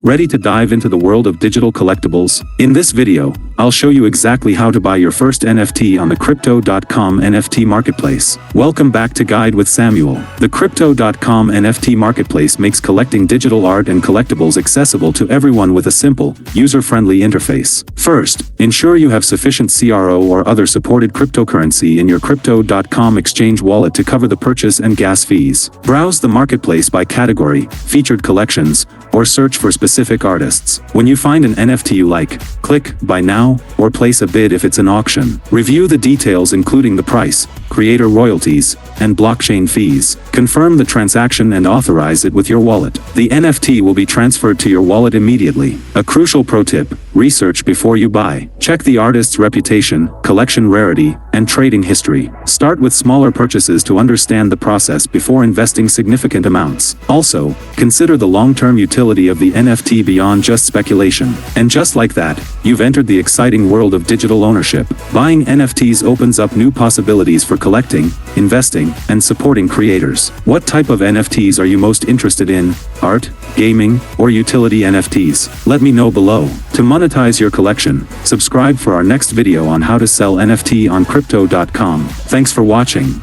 Ready to dive into the world of digital collectibles? In this video, I'll show you exactly how to buy your first NFT on the Crypto.com NFT Marketplace. Welcome back to Guide with Samuel. The Crypto.com NFT Marketplace makes collecting digital art and collectibles accessible to everyone with a simple, user-friendly interface. First, ensure you have sufficient CRO or other supported cryptocurrency in your Crypto.com exchange wallet to cover the purchase and gas fees. Browse the marketplace by category, featured collections, or search for specific artists. When you find an NFT you like, click Buy Now, or place a bid if it's an auction. Review the details including the price, creator royalties, and blockchain fees. Confirm the transaction and authorize it with your wallet. The NFT will be transferred to your wallet immediately. A crucial pro tip: research before you buy. Check the artist's reputation, collection rarity, and trading history. Start with smaller purchases to understand the process before investing significant amounts. Also, consider the long-term utility of the NFT beyond just speculation. And just like that, you've entered the exciting world of digital ownership. Buying NFTs opens up new possibilities for collecting, investing, and supporting creators. What type of NFTs are you most interested in? Art, gaming, or utility NFTs? Let me know below. To monetize your collection, subscribe for our next video on how to sell NFT on Crypto.com. Thanks for watching.